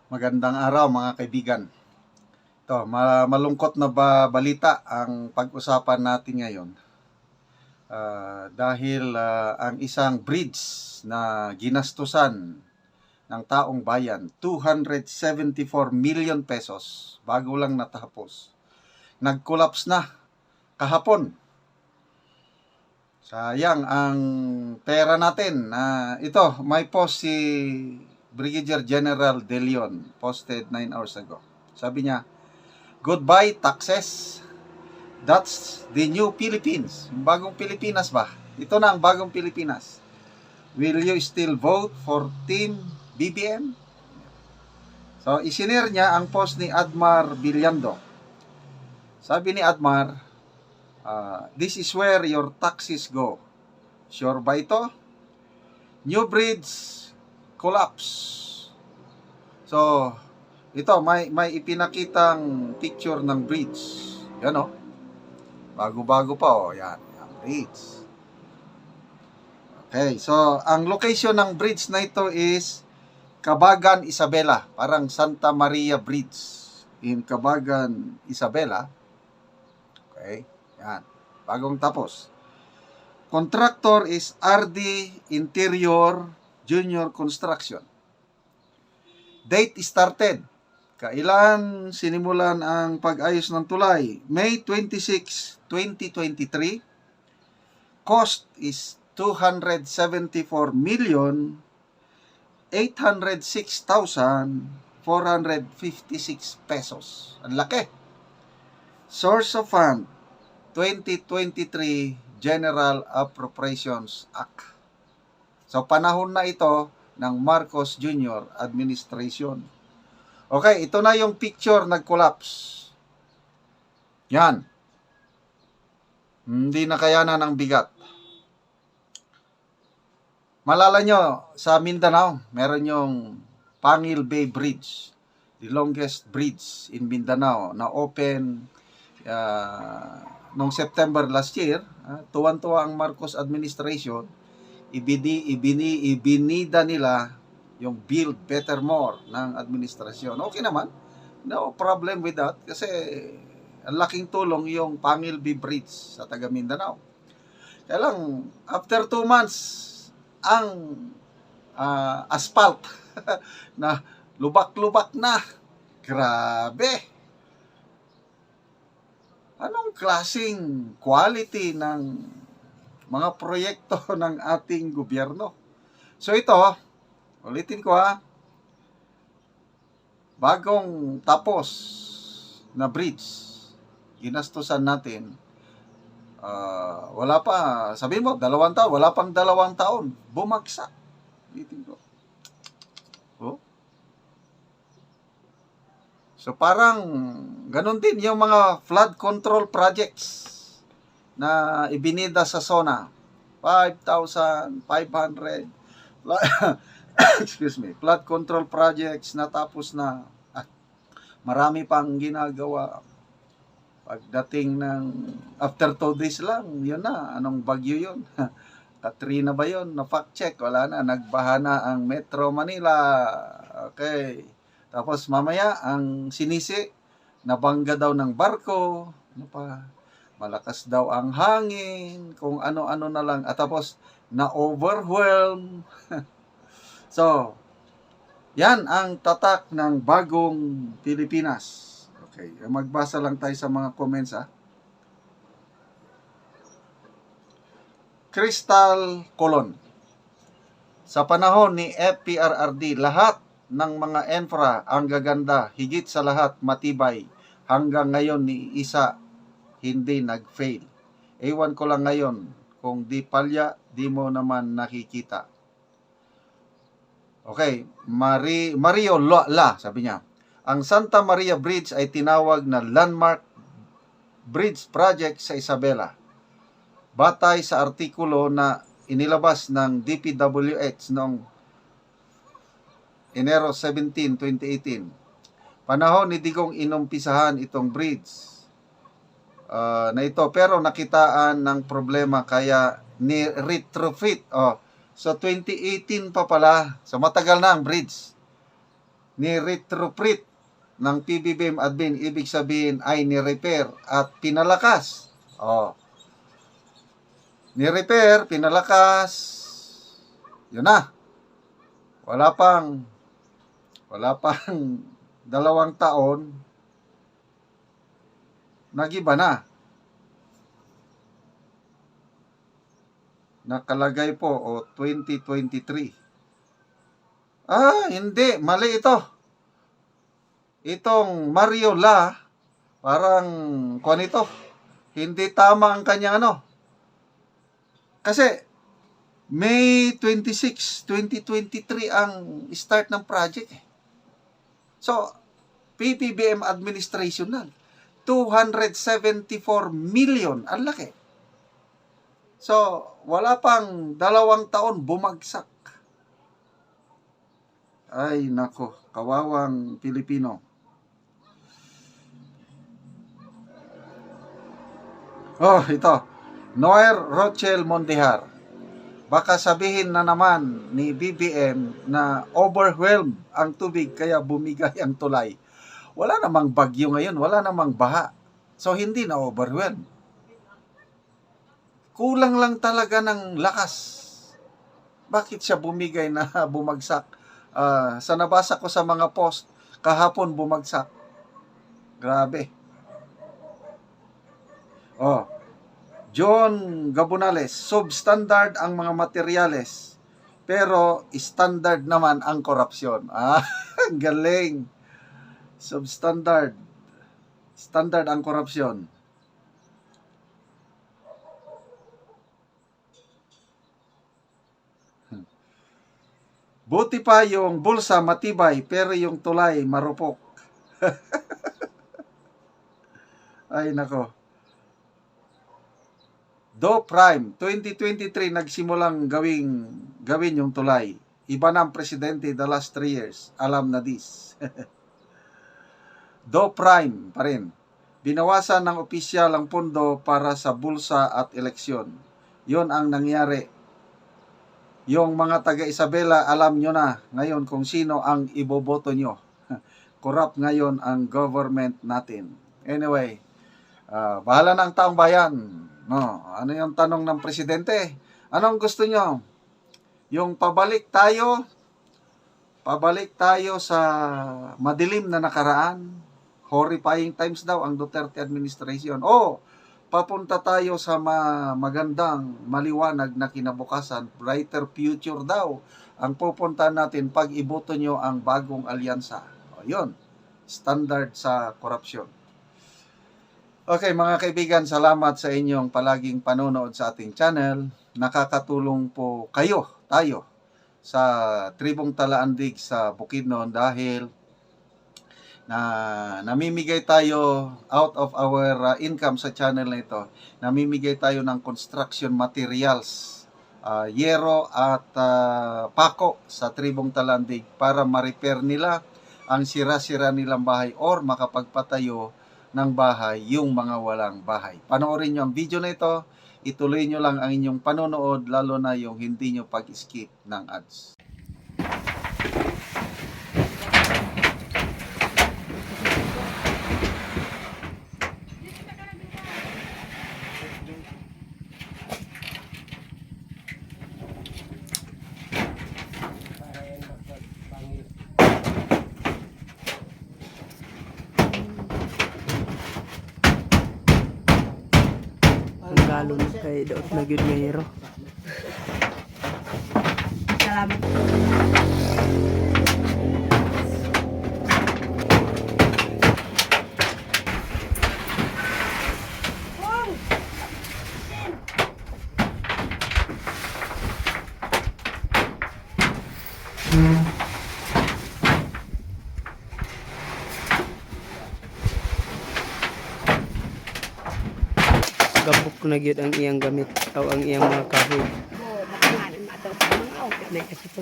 Magandang araw mga kaibigan. Ito, malungkot na balita ang pag-usapan natin ngayon. Dahil ang isang bridge na ginastusan ng taong bayan, 274 million pesos, bago lang natapos, nag-collapse na kahapon. Sayang ang pera natin. Ito, may post si Brigadier General De Leon, posted 9 hours ago. Sabi niya, "Goodbye taxes. That's the new Philippines." Bagong Pilipinas ba? Ito na ang bagong Pilipinas. "Will you still vote for Team BBM?" So, isinare niya ang post ni Admar Villando. Sabi ni Admar, "This is where your taxes go. Sure ba ito? New bridge collapse." So, ito, may ipinakitang picture ng bridge. Yan o. Bago-bago pa o. Yan, yung bridge. Okay, so, ang location ng bridge na ito is Cabagan, Isabela. Parang Santa Maria Bridge in Cabagan, Isabela. Okay, yan. Bagong tapos. Contractor is RD Interior Junior Construction. Date started. Kailan sinimulan ang pag-ayos ng tulay? May 26, 2023. Cost is 274,806,456 pesos. Ang laki. Source of fund, 2023 General Appropriations Act. So, panahon na ito ng Marcos Jr. Administration. Okay, ito na yung picture nag-collapse. Yan. Hindi na kayanan ang bigat. Malala nyo, sa Mindanao, meron yung Pangil Bay Bridge. The longest bridge in Mindanao na open noong September last year. Tuwan-tuwa ang Marcos Administration. Ibinida nila yung build better more ng administrasyon. Okay naman. No problem with that. Kasi ang laking tulong yung Pangil Bay Bridge sa taga Mindanao. Kaya lang, after 2 months, ang asphalt na lubak-lubak na. Grabe. Anong klaseng quality ng mga proyekto ng ating gobyerno? So ito, ulitin ko bagong tapos na bridge, ginastusan natin, wala pa, sabihin mo, 2 taon, wala pang 2 taon, bumagsak. Ulitin ko. Oh? So parang ganun din yung mga flood control projects na ibinida sa SONA. 5,500 excuse me, flood control projects na tapos na. Marami pang ginagawa. Pagdating ng after 2 days lang, yun na. Anong bagyo yun? Katrina ba yun? Na fact check, wala na. Nagbaha na ang Metro Manila. Okay. Tapos mamaya, ang sinisi, nabangga daw ng barko. Ano pa? Malakas daw ang hangin, kung ano-ano na lang. At tapos, na-overwhelm. So, yan ang tatak ng bagong Pilipinas. Okay, magbasa lang tayo sa mga comments Crystal Colon. Sa panahon ni FPRRD, lahat ng mga infra ang gaganda, higit sa lahat matibay. Hanggang ngayon ni isa hindi nag-fail. Ewan ko lang ngayon, kung di palya, di mo naman nakikita. Okay, Mario La, sabi niya, ang Santa Maria Bridge ay tinawag na landmark bridge project sa Isabela. Batay sa artikulo na inilabas ng DPWH noong Enero 17, 2018. Panahon ni Digong inumpisahan itong bridge na ito, pero nakitaan ng problema kaya ni retrofit. So 2018 pa pala, so matagal na ang bridge. ni-retrofit ng PBBM admin, ibig sabihin ay ni-repair at pinalakas. Oh. Ni-repair, pinalakas. Yun na. Wala pang 2 taon, nagiba na. Nakalagay po, 2023. Hindi. Mali ito. Itong Mario La, parang, kuwan ito, hindi tama ang kanyang ano. Kasi, May 26, 2023 ang start ng project. So, PBBM administration na. 274 million. Ang laki. So, wala pang 2 taon, bumagsak. Ay, nako. Kawawang Pilipino. Oh, ito. Noer Rochelle Mondihar. Baka sabihin na naman ni BBM na overwhelmed ang tubig kaya bumigay ang tulay. Wala namang bagyo ngayon, wala namang baha. So, hindi na overwhelmed. Kulang lang talaga ng lakas. Bakit siya bumigay na bumagsak? Sa nabasa ko sa mga post, kahapon bumagsak. Grabe. Oh, John Gabonales, substandard ang mga materyales, pero standard naman ang korupsyon. Galing. Substandard. Standard ang korupsyon. Buti pa yung bulsa matibay, pero yung tulay marupok. Ay, nako. Do Prime, 2023 nagsimulang gawin yung tulay. Iba na ang presidente the last 3 years. Alam na this. Do Prime pa rin. Binawasan ng opisyal ang pondo para sa bulsa at eleksyon. Yon ang nangyari. Yung mga taga Isabela, alam nyo na ngayon kung sino ang iboboto nyo. Corrupt ngayon ang government natin. Anyway, bahala ng taong bayan. No, ano yung tanong ng presidente? Anong gusto nyo? Yung pabalik tayo sa madilim na nakaraan, horrifying times daw ang Duterte administration. O, papunta tayo sa magandang, maliwanag na kinabukasan, brighter future daw ang pupunta natin pag iboto nyo ang bagong alyansa. O, yun, standard sa korupsyon. Okay, mga kaibigan, salamat sa inyong palaging panonood sa ating channel. Nakakatulong po tayo sa Tribong Talaandig sa Bukidnon dahil namimigay tayo out of our income sa channel na ito. Namimigay tayo ng construction materials, yero at pako sa Tribong Talaandig para ma-repair nila ang sira-sira nilang bahay or makapagpatayo ng bahay yung mga walang bahay. Panoorin nyo ang video na ito, ituloy nyo lang ang inyong panonood, lalo na yung hindi nyo pag-skip ng ads. Ang galon kay daot na gyud nga hero. Salamat. Gabok na gyud ang iyang gamit o ang iyang mga kahoy. Oh, makangalan mataw sa mga outfit na kasi po.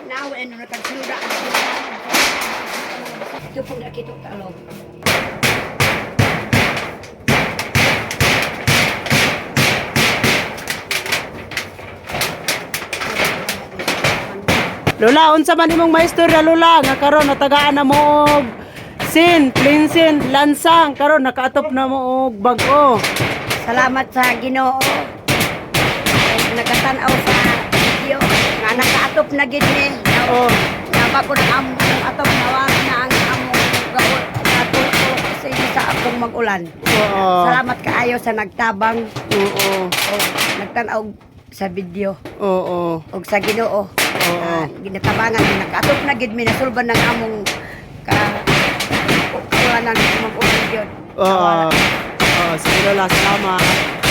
Nawa ano nakagsuda. Ito pong nakita talo. Lola, unsa man imong maistorya Lola nga karon natagaan na mo og cleansing, lansang karon nakaatop na mo og bag-o. Salamat sa Ginoo. Nagatan-aw sa video nga nakaatop na gid ni. Oh. Nga ko na ang atop nawala na ang among gaot natuto kasi sa akong mag-ulan. Oo. Salamat kaayo sa nagtabang Oo. o nagtan-aw sa video Oo. og sa Ginoo. Ginatabangan nakaatop na gid mi nasulban ng among kaulan ng among ulan gyud. Oo. Oo, sige Lola, salamat.